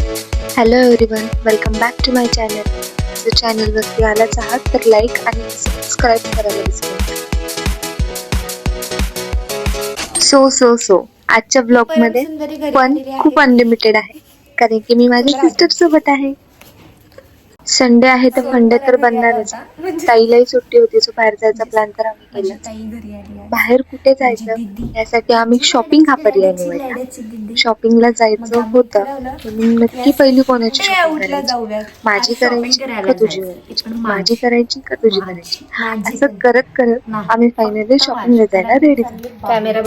Hello everyone, welcome back to my channel. जर चॅनलवरती आलाच आहात तर लाईक आणि सबस्क्राईब करायला विसरू नका. सो आजच्या ब्लॉगमध्ये पण खूप अनलिमिटेड आहे, कारण की मी माझ्या सिस्टर सोबत आहे. संडे आहे तर फंडे तर बनणारच. ताईलाही सुट्टी होती, सो बाहेर जायचा प्लॅन तर आम्ही केला. बाहेर कुठे जायचं यासाठी आम्ही शॉपिंग हा पर्याय निवडला. शॉपिंगला जायचं होतं म्हणून नक्की पहिली कोणाची शॉपिंग करायची, माझी करायची का तुझी करायची, माझी करायची का तुझी करायची, असं करत करत आम्ही फायनली शॉपिंगला जायला रेडी झालो. कॅमेरा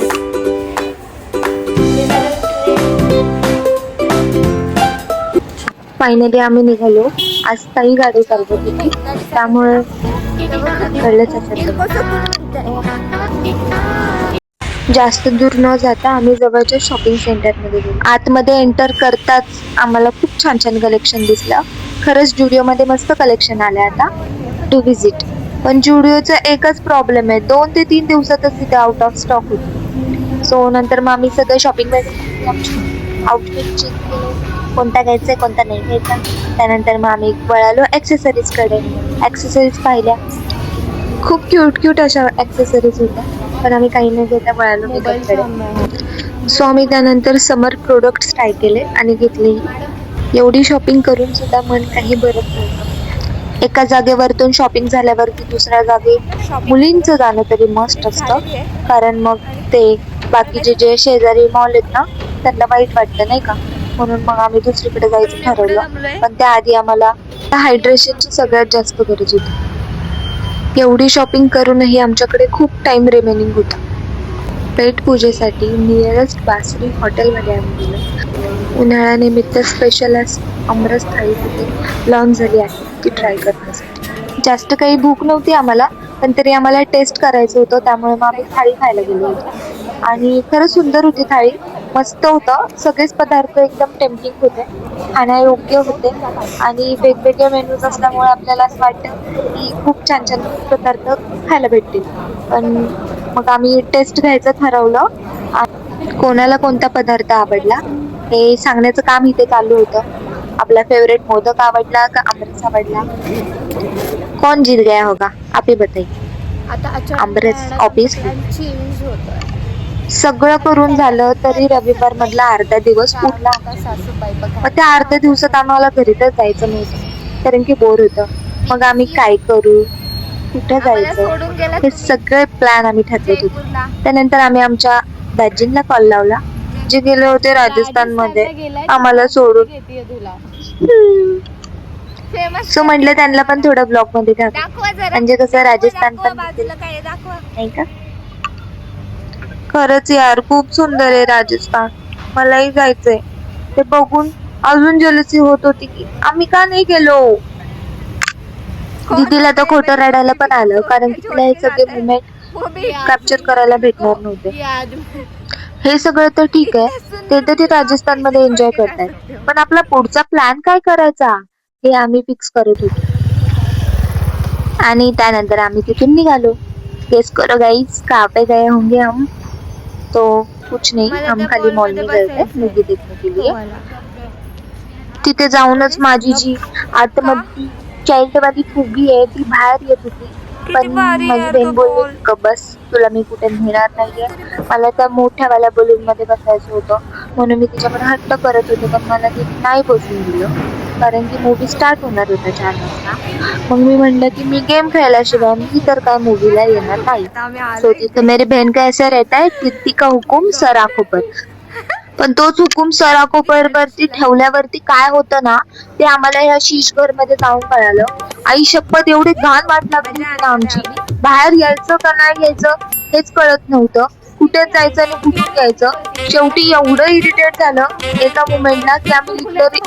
फायनली आम्ही निघालो. आज ताई गाडी चालवत होती, त्यामुळे कळलंच असेल. जास्त दूर न जाता आम्ही जवळच्या शॉपिंग सेंटरमध्ये गेलो. आतमध्ये एंटर करताच आम्हाला खूप छान छान कलेक्शन दिसलं. खरंच जुडिओमध्ये मस्त कलेक्शन आले आता टू विजिट. पण जुडिओचा एकच प्रॉब्लेम आहे, 2 ते 3 दिवसातच तिथे आउट ऑफ स्टॉक होतो. सो नंतर मग आम्ही सगळे शॉपिंग आउटफिट चेक केले, कोणता घ्यायचा कोणता नाही घ्यायचा. त्यानंतर मग आम्ही वळालो ॲक्सेसरीजकडे. ॲक्सेसरीज पाहिल्या, खूप क्यूट अशा ॲक्सेसरीज होत्या, पण आम्ही काही न घेता वळालो मेकअपकडे. सो आम्ही त्यानंतर समर प्रोडक्ट्स ट्राय केले आणि घेतले. एवढी शॉपिंग करून सुद्धा मन काही भरत नव्हतं. एका जागेवरतून शॉपिंग झाल्यावरती दुसऱ्या जागे मुलींचं जाणं तरी मस्ट असतं, कारण मग ते बाकीचे जे शेजारी मॉल आहेत ना त्यांना वाईट वाटतं नाही का, म्हणून मग आम्ही दुसरीकडे जायचं ठरवलं. पण त्याआधी आम्हाला हायड्रेशनची सगळ्यात जास्त गरज होती. एवढी शॉपिंग करूनही आमच्याकडे खूप टाइम रिमेनिंग होता. पेट पूजेसाठी नियरेस्ट बासरी हॉटेलमध्ये आम्ही गेलो. उन्हाळ्यानिमित्त स्पेशल आमरस थाळी तिथे लॉन्च झाली आहे, ती ट्राय करण्यासाठी. जास्त काही भूक नव्हती आम्हाला, पण तरी आम्हाला टेस्ट करायचं होतं, त्यामुळे मग आम्ही थाळी खायला गेलो होतो. आणि खरंच सुंदर होती थाळी, मस्त होतं. सगळेच पदार्थ एकदम टेम्पटिंग होते, खाण्यायोग्य होते आणि वेगवेगळे मेनूज असल्यामुळे आपल्याला असं वाटतं की खूप छान छान पदार्थ खायला भेटतील. पण मग आम्ही टेस्ट घ्यायचं ठरवलं. कोणाला कोणता पदार्थ आवडला हे सांगण्याचं काम इथे चालू होतं. आपला फेवरेट मोदक आवडला का आमरस आवडला, कौन जीत गया होगा आप ही बताइए. आमरस ऑब्वियसली. सगळं करून झालं तरी रविवार मधला अर्धा दिवस उरला. मग त्या अर्ध्या दिवसात आम्हाला घरी तर जायचं नव्हतं, कारण की बोर होतं. मग आम्ही काय करू, कुठे जायचं, हे सगळे प्लॅन आम्ही ठरवत होतो. त्यानंतर आम्ही आमच्या दाजींना कॉल लावला, जे गेले होते राजस्थान मध्ये आम्हाला सोडून. सो म्हटलं त्यांना पण थोडं ब्लॉग मध्ये दाखव, म्हणजे कसं राजस्थान पण नाही का. खरंच यार खूप सुंदर आहे राजस्थान, मलाही जायचंय. ते बघून अजून जलसी होत होती की आम्ही का नाही गेलो. दीदीला तर खोटं रडायला पण आलं, कारण की तिला हे सगळे मुवमेंट कॅप्चर करायला भेटणार नव्हते. हे सगळं तर ठीक आहे, ते तर ते राजस्थान मध्ये एन्जॉय करतायत, पण आपला पुढचा प्लॅन काय करायचा हे आम्ही फिक्स करत होतो. आणि त्यानंतर आम्ही तिथून निघालो. गेस करो गाइस, कहाँ पे गए होंगे हम. तो कुछ नहीं, हम खाली मॉल में गए थे मूवी देखने के लिए. तिथे जाऊनच माझी जी आतमधली चाइल्ड वाली फुगी आहे ती बाहेर येत होती. पण माझी बहीण बोलली का बस, तुला मी कुठे नेणार नाहीये. मला त्या मोठ्यावाल्या बलून मध्ये बसायचं होतं, म्हणून मी तिच्यावर हट्ट करत होते, पण मला ती नाही बसून दिलं, कारण की मूवी स्टार्ट होणार होता 4 वाजता. मग मी म्हणलं की मी गेम खेळल्याशिवाय मी तर काय मूवीला येणार नाही. सो तिथे मेरी बहन का ऐसा रहता है, कीर्ती का हुकुम सर आंखों पर. पण तोच हुकुम सर आंखों पर वरती ठेवल्यावरती काय होतं ना, ते आम्हाला या शीशघर मध्ये जाऊन कळालं. आई शपथ, एवढी घाण वाट लागली होती ना आमची. बाहेर यायचं का नाही यायचं हेच कळत नव्हतं, कुठे जायचं आणि कुठून यायचं. शेवटी एवढं इरिटेट झालं एका मुमेंटला की आम्ही लिटरली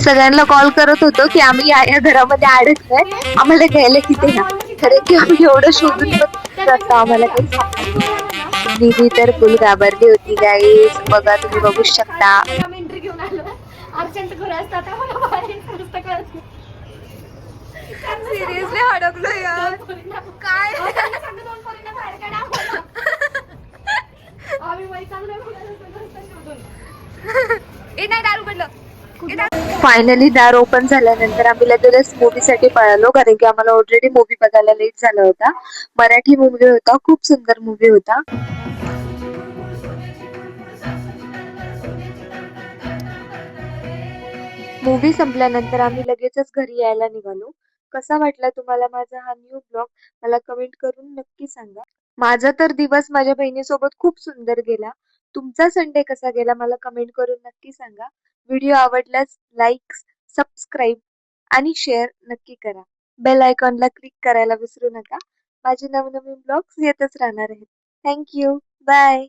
सगळ्यांना कॉल करत होतो की आम्ही या घरामध्ये अडकलोय, आम्हाला घ्यायला तिथे या. खरं की आम्ही एवढं शोधून पण आम्हाला काही सापडलं. दीदी तर फुल घाबरली होती गाईस, बघा तुम्ही बघू शकता. सिरियसली अडकलो यार, काय नाही दारू पडलं. फायनली दार ओपन झाल्यानंतर आम्ही लगेच मूवीसाठी पळालो, कारण की आम्हाला ऑलरेडी मूवी बघायला लेट झाला होता. मराठी मूवी होता, खूप सुंदर मूवी होता. मूवी संपल्यानंतर आम्ही लगेचच घरी यायला निघालो. कसा वाटला तुम्हाला माझा हा न्यू ब्लॉग? मला कमेंट करून नक्की सांगा. माझा तर दिवस माझ्या बहिणीसोबत खूप सुंदर गेला. तुमचा संडे कसा गेला मला कमेंट करून नक्की सांगा. व्हिडिओ आवडल्यास लाईक, सबस्क्राईब आणि शेअर नक्की करा. बेल आयकॉनला क्लिक करायला विसरू नका. माझे नवनवीन ब्लॉग्स येतच राहणार आहेत. Thank you. बाय.